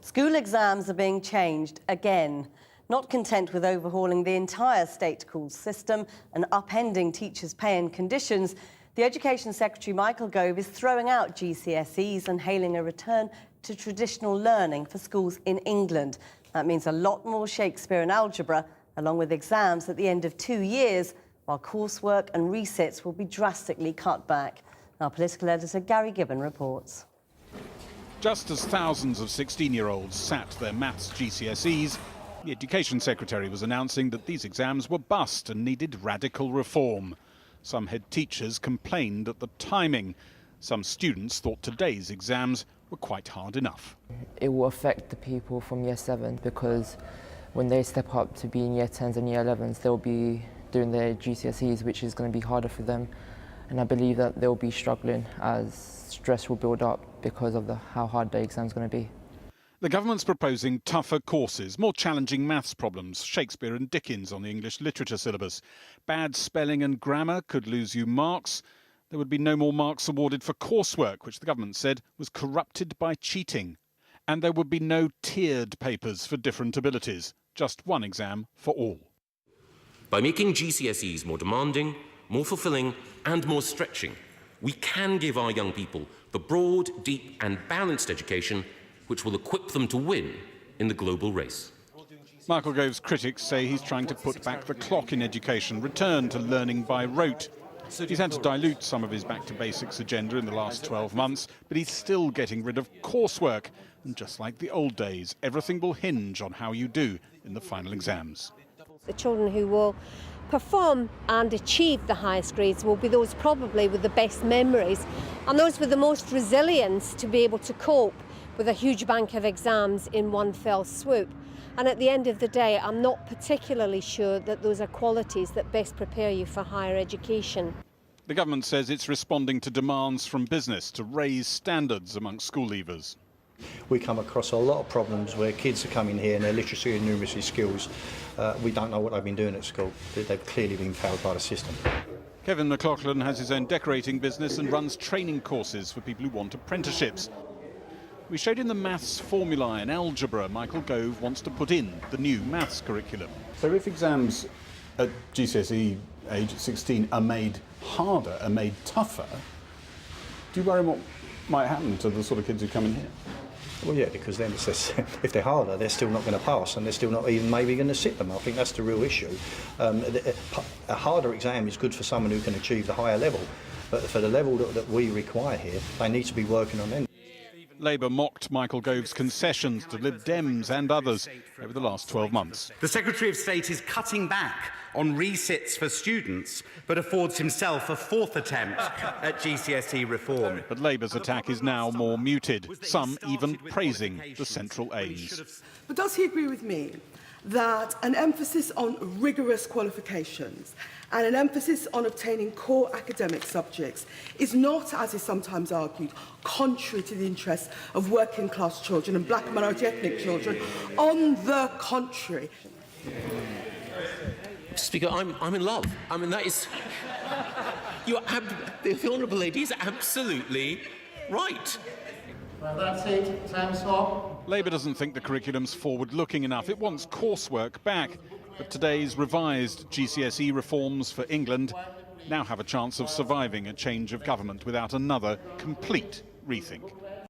School exams are being changed again. Not content with overhauling the entire state school system and upending teachers' pay and conditions, the Education Secretary Michael Gove is throwing out GCSEs and hailing a return to traditional learning for schools in England. That means a lot more Shakespeare and algebra, along with exams at the end of 2 years, while coursework and resets will be drastically cut back. Our political editor Gary Gibbon reports. Just as thousands of 16-year-olds sat their maths GCSEs, the Education Secretary was announcing that these exams were bust and needed radical reform. Some head teachers complained at the timing. Some students thought today's exams were quite hard enough. It will affect the people from year 7 because when they step up to be in year 10s and year 11s, they'll be doing their GCSEs, which is going to be harder for them. And I believe that they'll be struggling as stress will build up because of how hard the exam's going to be. The government's proposing tougher courses, more challenging maths problems, Shakespeare and Dickens on the English literature syllabus. Bad spelling and grammar could lose you marks. There would be no more marks awarded for coursework, which the government said was corrupted by cheating. And there would be no tiered papers for different abilities, just one exam for all. By making GCSEs more demanding, more fulfilling and more stretching, we can give our young people the broad, deep and balanced education which will equip them to win in the global race. Michael Gove's critics say he's trying to put back the clock in education, return to learning by rote. He's had to dilute some of his back-to-basics agenda in the last 12 months, but he's still getting rid of coursework. And just like the old days, everything will hinge on how you do in the final exams. The children who will perform and achieve the highest grades will be those probably with the best memories and those with the most resilience to be able to cope with a huge bank of exams in one fell swoop. And at the end of the day, I'm not particularly sure that those are qualities that best prepare you for higher education. The government says it's responding to demands from business to raise standards among school leavers. We come across a lot of problems where kids are coming here and their literacy and numeracy skills, we don't know what they've been doing at school. They've clearly been failed by the system. Kevin McLoughlin has his own decorating business and runs training courses for people who want apprenticeships. We showed him the maths formulae and algebra Michael Gove wants to put in the new maths curriculum. So if exams at GCSE age 16 are made harder, are made tougher, do you worry what might happen to the sort of kids who come in here? Well, yeah, because then if they're harder, they're still not going to pass and they're still not even maybe going to sit them. I think that's the real issue. A harder exam is good for someone who can achieve the higher level, but for the level that we require here, they need to be working on them. Labour mocked Michael Gove's concessions to Lib Dems and others over the last 12 months. The Secretary of State is cutting back on resits for students, but affords himself a 4th attempt at GCSE reform. But Labour's attack is now more muted, some even praising the central aims. But does he agree with me that an emphasis on rigorous qualifications and an emphasis on obtaining core academic subjects is not, as is sometimes argued, contrary to the interests of working-class children and black minority ethnic children? On the contrary. Speaker, I'm in love. I mean, that is... the Honourable Lady is absolutely right. Well, that's it. Time's up. Labour doesn't think the curriculum's forward-looking enough. It wants coursework back. But today's revised GCSE reforms for England now have a chance of surviving a change of government without another complete rethink.